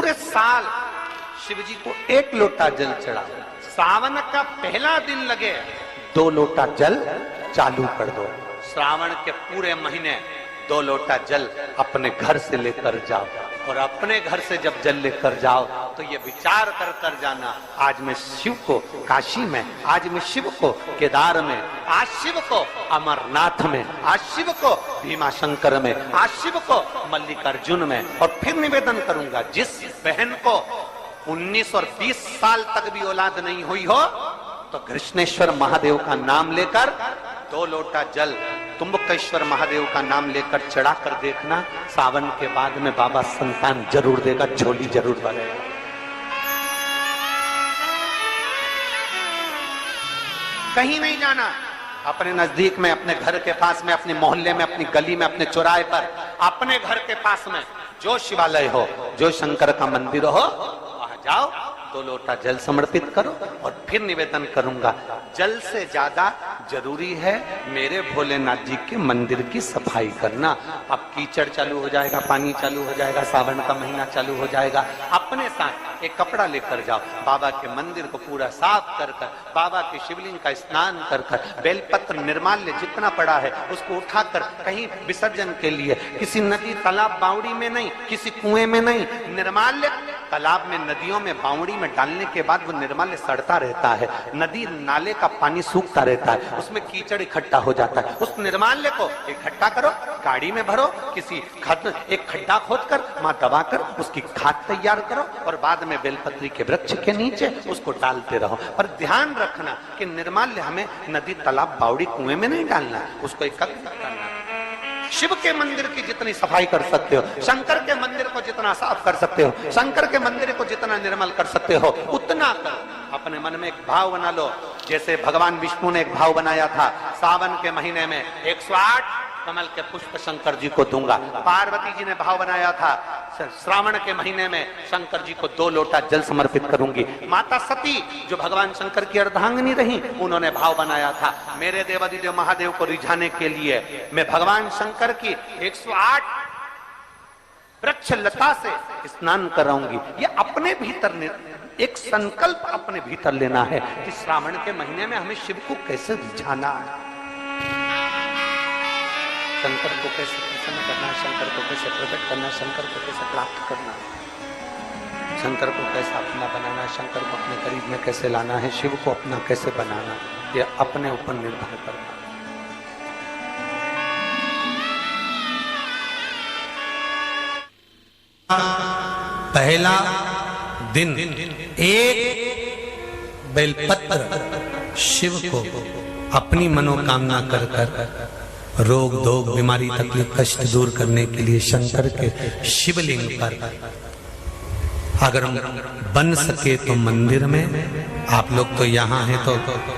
पूरे साल शिव जी को 1 लोटा जल चढ़ा। सावन का पहला दिन लगे 2 लोटा जल चालू कर दो। श्रावण के पूरे महीने 2 लोटा जल अपने घर से लेकर जाओ, और अपने घर से जब जल लेकर जाओ तो ये विचार कर कर जाना, आज मैं शिव को काशी में, आज मैं शिव को केदार में, आज शिव को अमरनाथ में, आज शिव को भीमा शंकर में, आज शिव को मल्लिकार्जुन में। और फिर निवेदन करूंगा, जिस बहन को 19 और 20 साल तक भी औलाद नहीं हुई हो तो कृष्णेश्वर महादेव का नाम लेकर 2 लोटा जल तुम्बकेश्वर महादेव का नाम लेकर चढ़ा कर देखना, सावन के बाद में बाबा संतान जरूर देगा, झोली जरूर भरेगा। कहीं नहीं जाना, अपने नजदीक में, अपने घर के पास में, अपने मोहल्ले में, अपनी गली में, अपने चौराहे पर, अपने घर के पास में जो शिवालय हो, जो शंकर का मंदिर हो, वहां जाओ, 2 लोटा जल समर्पित करो। और फिर निवेदन करूंगा, जल से ज्यादा जरूरी है मेरे भोलेनाथ जी के मंदिर की सफाई करना। अब कीचड़ चालू हो जाएगा, पानी चालू हो जाएगा, सावन का महीना चालू हो जाएगा, अपने साथ एक कपड़ा लेकर जाओ, बाबा के मंदिर को पूरा साफ कर कर, बाबा के शिवलिंग का स्नान कर कर, बेलपत्र निर्माल्य जितना पड़ा है उसको उठाकर कहीं विसर्जन के लिए, किसी नदी तालाब बावड़ी में नहीं, किसी कुएं में नहीं, निर्माल्य तालाब में, नदियों में, बावड़ी में डालने के बाद वो निर्माल्य सड़ता रहता है, नदी नाले का पानी सूखता रहता है, उसमें कीचड़ इकट्ठा हो जाता है। उस निर्माल्य को इकट्ठा करो, गाड़ी में भरो, किसी एक खड्डा खोदकर वहां दबाकर उसकी खाद तैयार करो, और बाद में बेलपत्री के वृक्ष के नीचे उसको डालते रहो। पर ध्यान रखना कि निर्माल्य हमें नदी तालाब बावड़ी कुएं में नहीं डालना, उसको एकत्रित करना। शिव के मंदिर की जितनी सफाई कर सकते हो, शंकर के मंदिर को जितना साफ कर सकते हो, शंकर के मंदिर को जितना निर्मल कर सकते हो, उतना करो। अपने मन में एक भाव बना लो, जैसे भगवान विष्णु ने एक भाव बनाया था, सावन के महीने में 108 कमल के पुष्प शंकर जी को दूंगा। पार्वती जी ने भाव बनाया था, श्रावण के महीने में शंकर जी को 2 लोटा जल समर्पित करूंगी। माता सती जो भगवान शंकर की अर्धांगिनी रही, उन्होंने भाव बनाया था, मेरे देवादिदेव महादेव को रिझाने के लिए मैं भगवान शंकर की 108 वृक्ष लता से स्नान कराऊंगी। ये अपने भीतर एक संकल्प अपने भीतर लेना है कि श्रावण के महीने में हमें शिव को कैसे रिझाना है, शंकर को कैसे प्रसन्न करना, शंकर को कैसे प्रकट करना, शंकर को कैसे प्राप्त करना, शंकर को कैसे अपना बनाना, शंकर को अपने करीब में कैसे लाना है, शिव को अपना कैसे बनाना, ये अपने ऊपर निर्भर करना। पहला दिन 1 बेलपत्र शिव को अपनी मनोकामना कर कर, रोग दोग बीमारी तकलीफ कष्ट दूर करने के लिए शंकर के शिवलिंग पर, अगर बन सके तो मंदिर में, आप लोग तो यहाँ हैं तो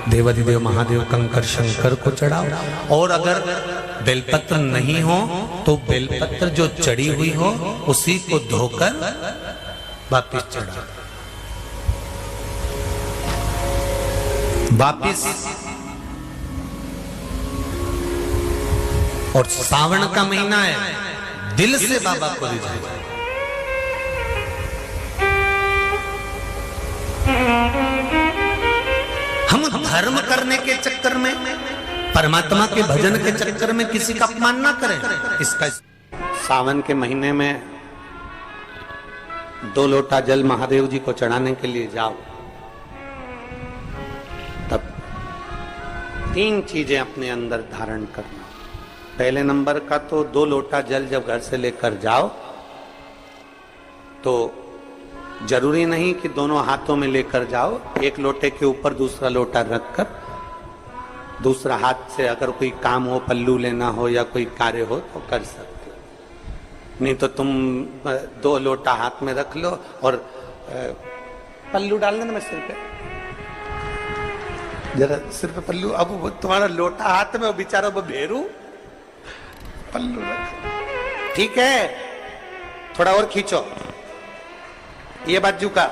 देवादिदेव महादेव कंकर शंकर को चढ़ाओ, और अगर बेलपत्र नहीं हो तो बेलपत्र जो चढ़ी हुई हो उसी को धोकर वापिस चढ़ाओ। वापिस, और सावन का महीना है, दिल से बाबा को रिझाओ। हम धर्म करने के चक्कर में, परमात्मा के भजन के चक्कर में किसी का अपमान ना करें। इसका सावन के महीने में 2 लोटा जल महादेव जी को चढ़ाने के लिए जाओ, तब 3 चीजें अपने अंदर धारण करना। पहले नंबर का तो 2 लोटा जल जब घर से लेकर जाओ तो जरूरी नहीं कि दोनों हाथों में लेकर जाओ, एक लोटे के ऊपर दूसरा लोटा रखकर दूसरा हाथ से अगर कोई काम हो, पल्लू लेना हो या कोई कार्य हो तो कर सकते हो, नहीं तो तुम 2 लोटा हाथ में रख लो और पल्लू डाल देना सिर पे, जरा सिर पे पल्लू। अब वो तुम्हारा लोटा हाथ में, वो बेचारा वो भेरू पल्लू रख, ठीक है, थोड़ा और खींचो ये बाजू का,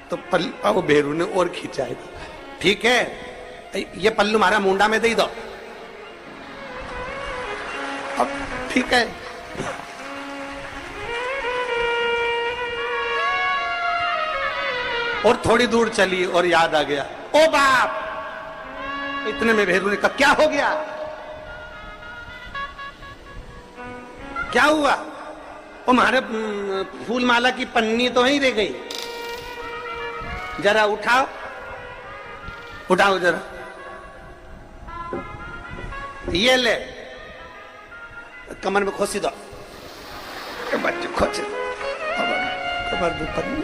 तो पल्लू वो भेरू ने और खींचाएगा, ठीक है, ये पल्लू हमारा मुंडा में दे दो, अब ठीक है। और थोड़ी दूर चली और याद आ गया, ओ बाप! इतने में भेरू ने कहा, क्या हो गया? क्या हुआ? वो हमारे फूल माला की पन्नी तो वहीं रह गई, जरा उठाओ, उठाओ जरा, ये ले, कमर में खोसी दो, बच्चे खोसे कमर में पन्नी।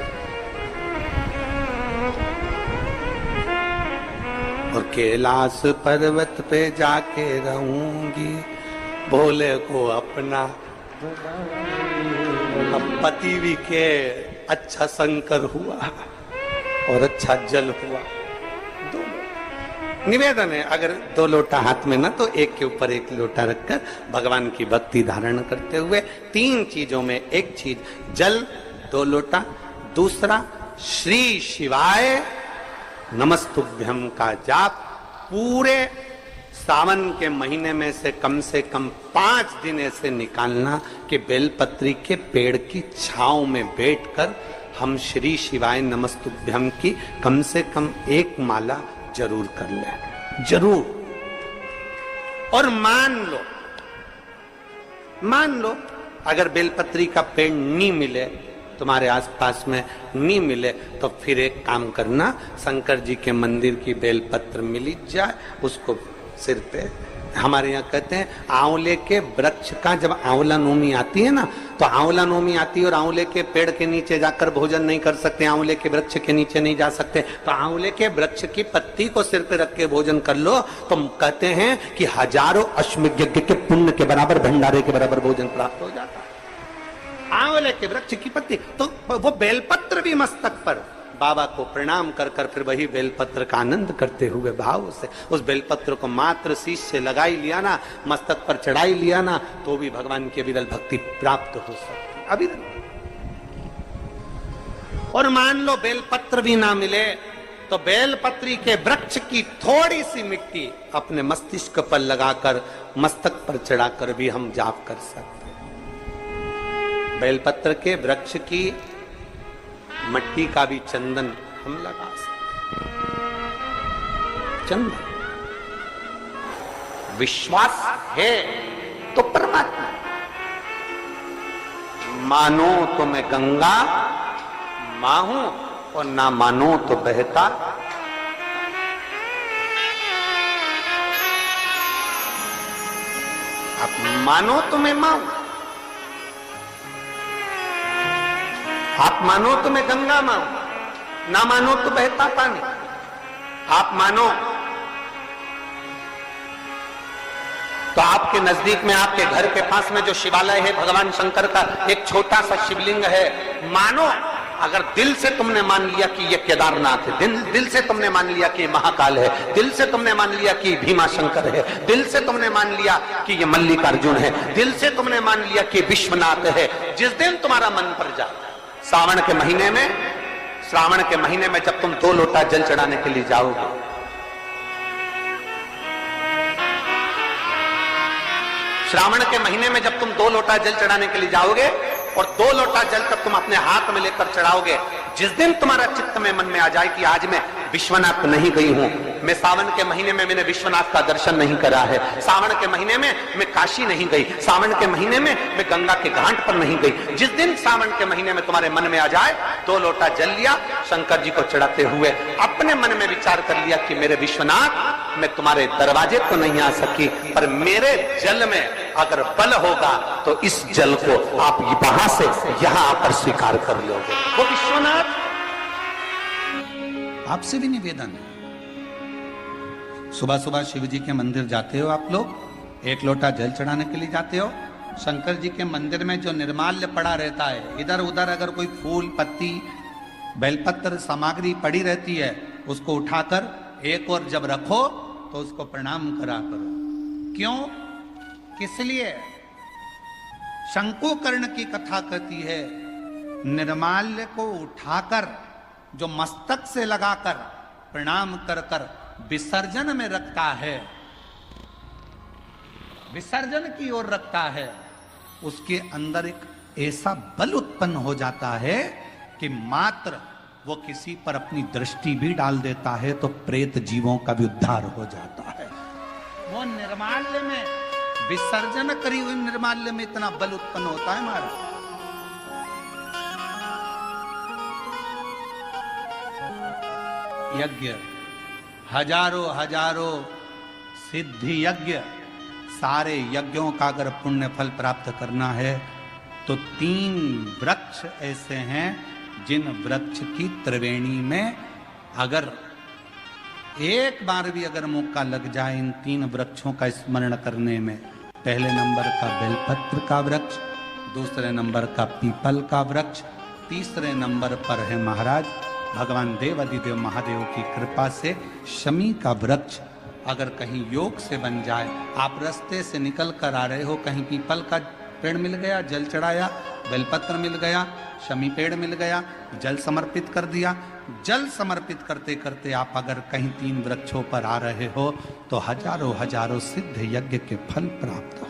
और कैलाश पर्वत पे जाके रहूंगी, भोले को अपना। अब पति भी के अच्छा शंकर हुआ और अच्छा जल हुआ। निवेदन है, अगर 2 लोटा हाथ में ना तो एक के ऊपर एक लोटा रखकर भगवान की भक्ति धारण करते हुए 3 चीजों में एक चीज जल 2 लोटा, दूसरा श्री शिवाय नमस्तुभ्यम का जाप पूरे सावन के महीने में से कम 5 दिन ऐसे निकालना कि बेलपत्री के पेड़ की छांव में बैठकर हम श्री शिवाय नमस्तुभ्यम की कम से कम 1 माला जरूर कर ले, जरूर। और मान लो अगर बेलपत्री का पेड़ नहीं मिले, तुम्हारे आसपास में नहीं मिले, तो फिर एक काम करना, शंकर जी के मंदिर की बेलपत्र मिली जाए, उसको सिर पे, हमारे यहाँ कहते हैं आंवले के वृक्ष का जब आंवला नोमी आती है ना, तो आंवला नोमी आती है और आंवले के पेड़ के नीचे जाकर भोजन नहीं कर सकते, आंवले के वृक्ष के नीचे नहीं जा सकते, तो आंवले के वृक्ष की पत्ती को सिर पे रख के भोजन कर लो, तो कहते हैं कि हजारों अश्वमेध यज्ञ के पुण्य के बराबर, भंडारे के बराबर भोजन प्राप्त हो जाता है। आंवले के वृक्ष की पत्ती, तो वो बेलपत्र भी मस्तक पर बाबा को प्रणाम कर कर फिर वही बेलपत्र का आनंद करते हुए भाव से उस बेलपत्र को मात्र शीश से लगाई लिया ना, मस्तक पर चढ़ाई लिया ना, तो भी भगवान की अविरल भक्ति प्राप्त हो सकती, अविरल। और मान लो बेलपत्र भी ना मिले, तो बेलपत्री के वृक्ष की थोड़ी सी मिट्टी अपने मस्तिष्क पर लगाकर, मस्तक पर चढ़ाकर भी हम जाप कर सकते हैं। बेलपत्र के वृक्ष की मट्टी का भी चंदन हम लगा सकते। चंदन विश्वास है तो परमात्मा, मानो तो मैं गंगा मां हूं और ना मानो तो बहता। आप मानो तो मैं मां हूं, आप मानो तो मैं गंगा मां हूं, ना मानो तो बहता पानी। आप मानो तो आपके नजदीक में, आपके घर के पास में जो शिवालय है भगवान शंकर का, एक छोटा सा शिवलिंग है, मानो अगर दिल से तुमने मान लिया कि ये केदारनाथ है, दिल से तुमने मान लिया कि ये महाकाल है, दिल से तुमने मान लिया कि भीमा शंकर है, दिल से तुमने मान लिया कि ये मल्लिकार्जुन है, दिल से तुमने मान लिया कि विश्वनाथ है। जिस दिन तुम्हारा मन पर जाए, श्रावण के महीने में जब तुम 2 लोटा जल चढ़ाने के लिए जाओगे, श्रावण के महीने में जब तुम 2 लोटा जल चढ़ाने के लिए जाओगे और 2 लोटा जल तक तुम अपने हाथ में लेकर चढ़ाओगे, जिस दिन तुम्हारा चित्त में मन में आ जाए कि आज मैं विश्वनाथ नहीं गई हूं, मैं सावन के महीने में मैंने विश्वनाथ का दर्शन नहीं करा है, सावन के महीने में मैं काशी नहीं गई, सावन के महीने में मैं गंगा के घाट पर नहीं गई, जिस दिन सावन के महीने में तुम्हारे मन में आ जाए, 2 लोटा जल लिया, शंकर जी को चढ़ाते हुए अपने मन में विचार कर लिया कि मेरे विश्वनाथ, मैं तुम्हारे दरवाजे तो नहीं आ सकी, पर मेरे जल में अगर बल होगा तो इस जल को आप वहां से यहां आकर स्वीकार कर लोगे। वो विश्वनाथ, आपसे भी निवेदन है, सुबह सुबह शिव जी के मंदिर जाते हो आप लोग, 1 लोटा जल चढ़ाने के लिए जाते हो, शंकर जी के मंदिर में जो निर्माल्य पड़ा रहता है, इधर उधर अगर कोई फूल पत्ती बेलपत्र सामग्री पड़ी रहती है, उसको उठाकर एक और जब रखो तो उसको प्रणाम करा करो। क्यों, किस लिए? शंकुकर्ण की कथा कहती है, निर्माल्य को उठाकर जो मस्तक से लगाकर प्रणाम कर कर विसर्जन में रखता है, विसर्जन की ओर रखता है, उसके अंदर एक ऐसा बल उत्पन्न हो जाता है कि मात्र वो किसी पर अपनी दृष्टि भी डाल देता है तो प्रेत जीवों का भी उद्धार हो जाता है। वो निर्माल्य में विसर्जन करी हुई निर्माल्य में इतना बल उत्पन्न होता है महाराज। यज्ञ, हजारों हजारों सिद्धि यज्ञ, सारे यज्ञों का अगर पुण्य फल प्राप्त करना है तो 3 वृक्ष ऐसे हैं जिन वृक्ष की त्रिवेणी में अगर एक बार भी अगर मौका लग जाए इन 3 वृक्षों का स्मरण करने में, पहले नंबर का बेलपत्र का वृक्ष, दूसरे नंबर का पीपल का वृक्ष, तीसरे नंबर पर है महाराज भगवान देवाधिदेव महादेव की कृपा से शमी का वृक्ष। अगर कहीं योग से बन जाए, आप रास्ते से निकल कर आ रहे हो, कहीं पीपल का पेड़ मिल गया, जल चढ़ाया, बेलपत्र मिल गया, शमी पेड़ मिल गया, जल समर्पित कर दिया, जल समर्पित करते करते आप अगर कहीं 3 वृक्षों पर आ रहे हो तो हजारों हजारों सिद्ध यज्ञ के फल प्राप्त हो।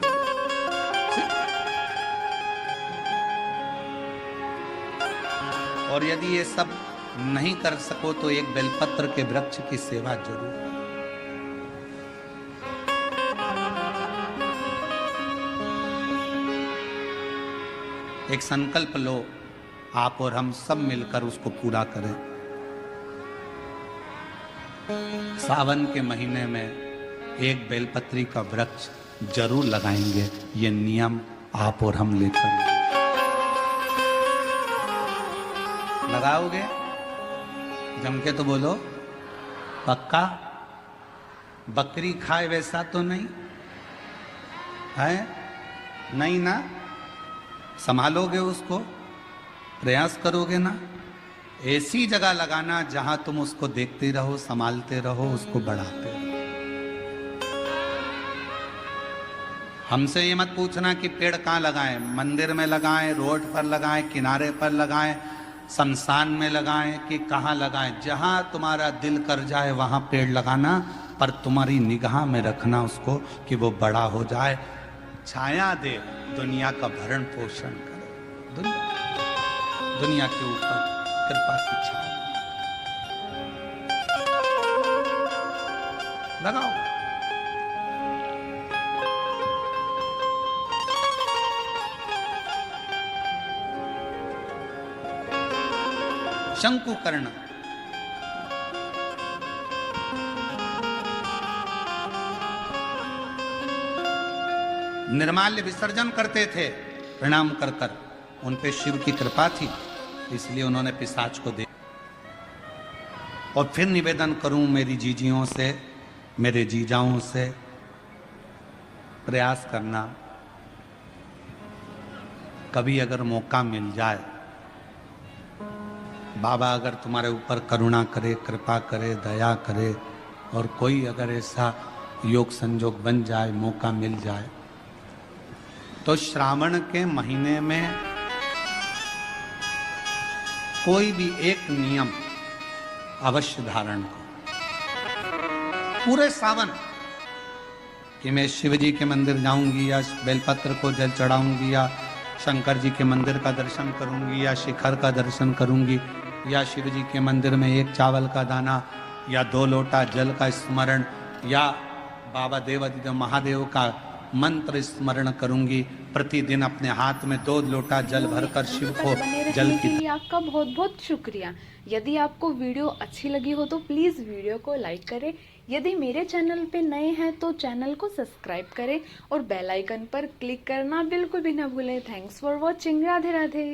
और यदि ये सब नहीं कर सको तो एक बेलपत्र के वृक्ष की सेवा जरूर। एक संकल्प लो, आप और हम सब मिलकर उसको पूरा करें। सावन के महीने में एक बेलपत्री का वृक्ष जरूर लगाएंगे, ये नियम आप और हम लेकर। लगाओगे? जम के तो बोलो, पक्का? बकरी खाए वैसा तो नहीं है? नहीं ना? संभालोगे उसको, प्रयास करोगे ना? ऐसी जगह लगाना जहां तुम उसको देखते रहो, संभालते रहो, उसको बढ़ाते रहो। हमसे ये मत पूछना कि पेड़ कहाँ लगाएं, मंदिर में लगाएं, रोड पर लगाएं, किनारे पर लगाएं, शमशान में लगाएं कि कहाँ लगाएं। जहां तुम्हारा दिल कर जाए वहां पेड़ लगाना, पर तुम्हारी निगाह में रखना उसको कि वो बड़ा हो जाए, छाया दे, दुनिया का भरण पोषण करे, दुनिया के ऊपर कृपा की छाया लगाओ। शंकुकर्ण निर्माल्य विसर्जन करते थे प्रणाम कर कर, उन पे शिव की कृपा थी इसलिए उन्होंने पिशाच को दे। और फिर निवेदन करूं मेरी जीजियों से, मेरे जीजाओं से, प्रयास करना कभी अगर मौका मिल जाए, बाबा अगर तुम्हारे ऊपर करुणा करे, कृपा करे, दया करे और कोई अगर ऐसा योग संजोग बन जाए, मौका मिल जाए, तो श्रावण के महीने में कोई भी एक नियम अवश्य धारण करो पूरे सावन कि मैं शिव जी के मंदिर जाऊंगी या बेलपत्र को जल चढ़ाऊंगी या शंकर जी के मंदिर का दर्शन करूंगी या शिखर का दर्शन करूंगी या शिव जी के मंदिर में 1 चावल का दाना या 2 लोटा जल का स्मरण या बाबा देवाधिदेव महादेव का मंत्र स्मरण करूंगी। प्रतिदिन अपने हाथ में 2 लोटा जल भरकर शिव को जल के लिए आपका बहुत बहुत शुक्रिया। यदि आपको वीडियो अच्छी लगी हो तो प्लीज़ वीडियो को लाइक करें। यदि मेरे चैनल पे नए हैं तो चैनल को सब्सक्राइब करें और बेल आइकन पर क्लिक करना बिल्कुल भी ना भूलें। Thanks for watching. Radhe Radhe.